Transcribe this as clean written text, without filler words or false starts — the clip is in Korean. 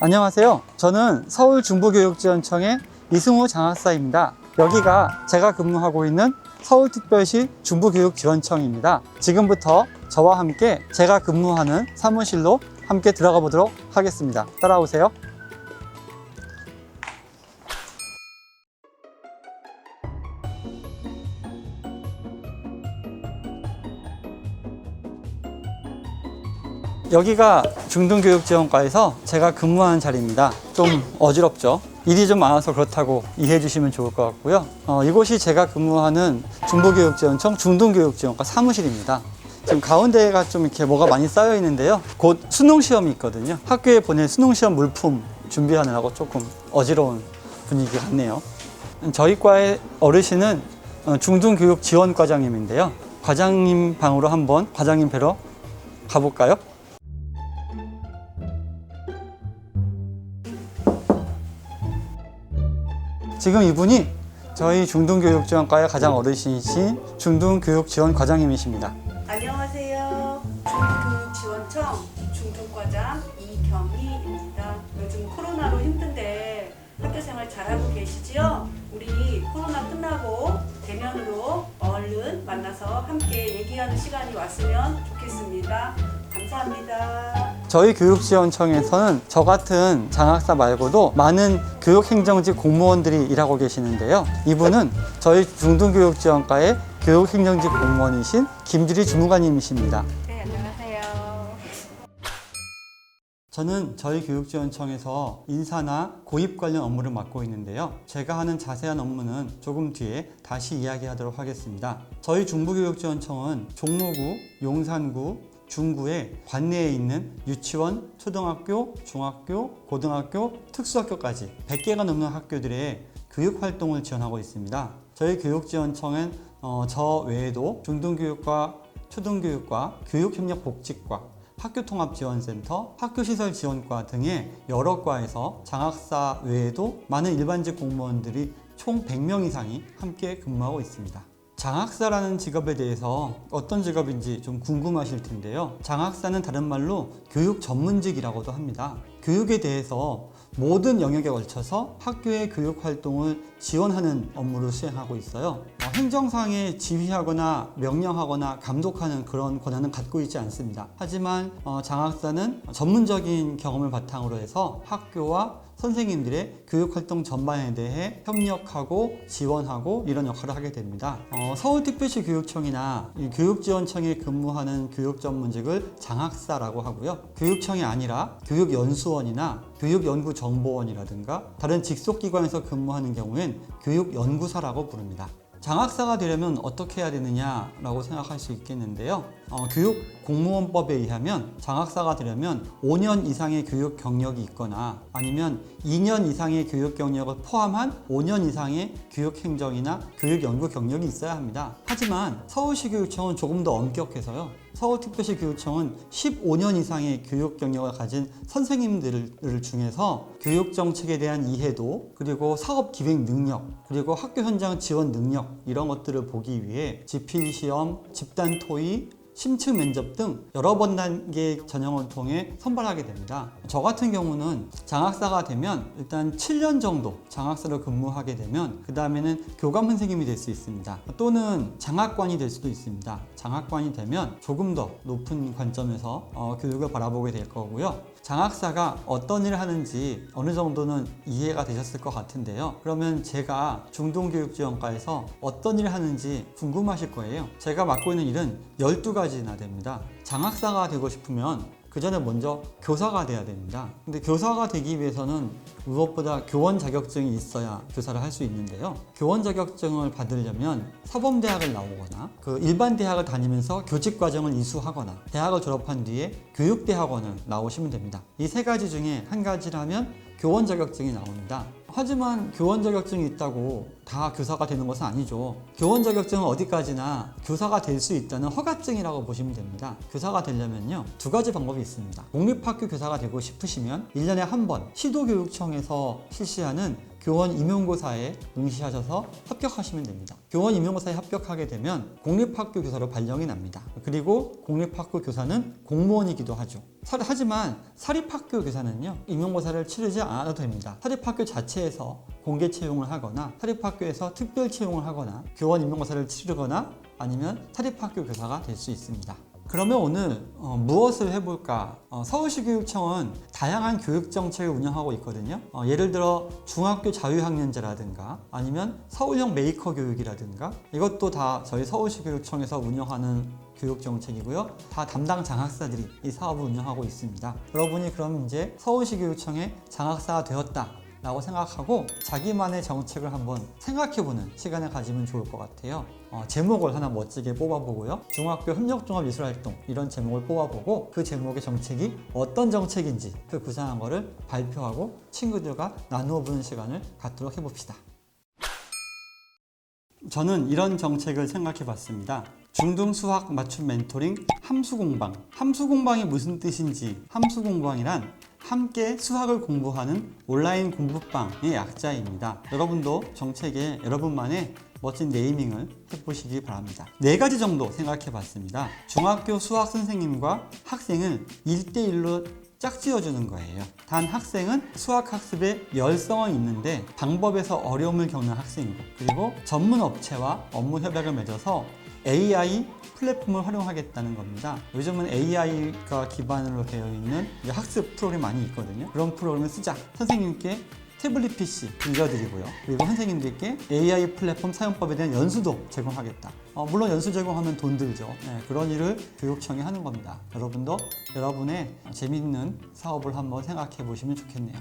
안녕하세요. 저는 서울중부교육지원청의 이승우 장학사입니다. 여기가 제가 근무하고 있는 서울특별시 중부교육지원청입니다. 지금부터 저와 함께 제가 근무하는 사무실로 함께 들어가 보도록 하겠습니다. 따라오세요. 여기가 중등교육지원과에서 제가 근무하는 자리입니다. 좀 어지럽죠? 일이 좀 많아서 그렇다고 이해해 주시면 좋을 것 같고요. 이곳이 제가 근무하는 중부교육지원청 중등교육지원과 사무실입니다. 지금 가운데가 좀 이렇게 뭐가 많이 쌓여 있는데요. 곧 수능시험이 있거든요. 학교에 보낼 수능시험 물품 준비하느라고 조금 어지러운 분위기 같네요. 저희 과의 어르신은 중등교육지원과장님인데요. 과장님 방으로 한번 과장님 뵈러 가볼까요? 지금 이분이 저희 중등교육지원과의 가장 어르신이신 중등교육지원과장님이십니다. 안녕하세요. 중등교육지원청 중등과장 이경희입니다. 요즘 코로나로 힘든데 학교생활 잘하고 계시지요? 우리 코로나 끝나고 대면으로 얼른 만나서 함께 얘기하는 시간이 왔으면 좋겠습니다. 감사합니다. 저희 교육지원청에서는 저 같은 장학사 말고도 많은 교육행정직 공무원들이 일하고 계시는데요. 이분은 저희 중등교육지원과의 교육행정직 공무원이신 김주리 주무관님이십니다. 네, 안녕하세요. 저는 저희 교육지원청에서 인사나 고입 관련 업무를 맡고 있는데요. 제가 하는 자세한 업무는 조금 뒤에 다시 이야기하도록 하겠습니다. 저희 중부교육지원청은 종로구, 용산구, 중구에 관내에 있는 유치원, 초등학교, 중학교, 고등학교, 특수학교까지 100개가 넘는 학교들의 교육활동을 지원하고 있습니다. 저희 교육지원청은 저 외에도 중등교육과, 초등교육과, 교육협력복지과, 학교통합지원센터, 학교시설지원과 등의 여러 과에서 장학사 외에도 많은 일반직 공무원들이 총 100명 이상이 함께 근무하고 있습니다. 장학사라는 직업에 대해서 어떤 직업인지 좀 궁금하실 텐데요. 장학사는 다른 말로 교육 전문직이라고도 합니다. 교육에 대해서 모든 영역에 걸쳐서 학교의 교육 활동을 지원하는 업무를 수행하고 있어요. 행정상에 지휘하거나 명령하거나 감독하는 그런 권한은 갖고 있지 않습니다. 하지만 장학사는 전문적인 경험을 바탕으로 해서 학교와 선생님들의 교육활동 전반에 대해 협력하고 지원하고 이런 역할을 하게 됩니다. 서울특별시 교육청이나 교육지원청에 근무하는 교육전문직을 장학사라고 하고요. 교육청이 아니라 교육연수원이나 교육연구정보원이라든가 다른 직속기관에서 근무하는 경우엔 교육연구사라고 부릅니다. 장학사가 되려면 어떻게 해야 되느냐라고 생각할 수 있겠는데요. 교육공무원법에 의하면 장학사가 되려면 5년 이상의 교육 경력이 있거나 아니면 2년 이상의 교육 경력을 포함한 5년 이상의 교육행정이나 교육연구 경력이 있어야 합니다. 하지만 서울시 교육청은 조금 더 엄격해서요. 서울특별시 교육청은 15년 이상의 교육 경력을 가진 선생님들 중에서 교육 정책에 대한 이해도, 그리고 사업 기획 능력, 그리고 학교 현장 지원 능력 이런 것들을 보기 위해 지필시험, 집단 토의, 심층 면접 등 여러 번 단계 전형을 통해 선발하게 됩니다. 저 같은 경우는 장학사가 되면 일단 7년 정도 장학사로 근무하게 되면 그 다음에는 교감 선생님이 될 수 있습니다. 또는 장학관이 될 수도 있습니다. 장학관이 되면 조금 더 높은 관점에서 교육을 바라보게 될 거고요. 장학사가 어떤 일을 하는지 어느 정도는 이해가 되셨을 것 같은데요. 그러면 제가 중등교육지원과에서 어떤 일을 하는지 궁금하실 거예요. 제가 맡고 있는 일은 12가지나 됩니다. 장학사가 되고 싶으면 그 전에 먼저 교사가 돼야 됩니다. 근데 교사가 되기 위해서는 무엇보다 교원 자격증이 있어야 교사를 할 수 있는데요. 교원 자격증을 받으려면 사범대학을 나오거나 일반 대학을 다니면서 교직 과정을 이수하거나 대학을 졸업한 뒤에 교육대학원을 나오시면 됩니다. 이 세 가지 중에 한 가지를 하면 교원 자격증이 나옵니다. 하지만 교원 자격증이 있다고 다 교사가 되는 것은 아니죠. 교원 자격증은 어디까지나 교사가 될 수 있다는 허가증이라고 보시면 됩니다. 교사가 되려면요, 두 가지 방법이 있습니다. 공립학교 교사가 되고 싶으시면 1년에 한 번 시도교육청에서 실시하는 교원 임용고사에 응시하셔서 합격하시면 됩니다. 교원 임용고사에 합격하게 되면 공립학교 교사로 발령이 납니다. 그리고 공립학교 교사는 공무원이기도 하죠. 하지만 사립학교 교사는요, 임용고사를 치르지 않아도 됩니다. 사립학교 자체에서 공개 채용을 하거나 사립학교에서 특별 채용을 하거나 교원 임용고사를 치르거나 아니면 사립학교 교사가 될 수 있습니다. 그러면 오늘 무엇을 해볼까? 서울시 교육청은 다양한 교육 정책을 운영하고 있거든요. 예를 들어 중학교 자유학년제라든가 아니면 서울형 메이커 교육이라든가 이것도 다 저희 서울시 교육청에서 운영하는 교육 정책이고요. 다 담당 장학사들이 이 사업을 운영하고 있습니다. 여러분이 그럼 이제 서울시 교육청의 장학사가 되었다 라고 생각하고 자기만의 정책을 한번 생각해보는 시간을 가지면 좋을 것 같아요. 제목을 하나 멋지게 뽑아보고요. 중학교 협력종합예술활동 이런 제목을 뽑아보고 그 제목의 정책이 어떤 정책인지 그 구상한 거를 발표하고 친구들과 나누어 보는 시간을 갖도록 해봅시다. 저는 이런 정책을 생각해 봤습니다. 중등 수학 맞춤 멘토링 함수공방. 함수공방이 무슨 뜻인지, 함수공방이란 함께 수학을 공부하는 온라인 공부방의 약자입니다. 여러분도 정책에 여러분만의 멋진 네이밍을 해보시기 바랍니다. 4가지 정도 생각해 봤습니다. 중학교 수학 선생님과 학생을 1대1로 짝지어주는 거예요. 단 학생은 수학 학습에 열성은 있는데 방법에서 어려움을 겪는 학생이고, 그리고 전문 업체와 업무 협약을 맺어서 AI 플랫폼을 활용하겠다는 겁니다. 요즘은 AI가 기반으로 되어 있는 학습 프로그램이 많이 있거든요. 그런 프로그램을 쓰자. 선생님께 태블릿 PC 빌려드리고요. 그리고 선생님들께 AI 플랫폼 사용법에 대한 연수도 제공하겠다. 물론 연수 제공하면 돈 들죠. 그런 일을 교육청이 하는 겁니다. 여러분도 여러분의 재밌는 사업을 한번 생각해 보시면 좋겠네요.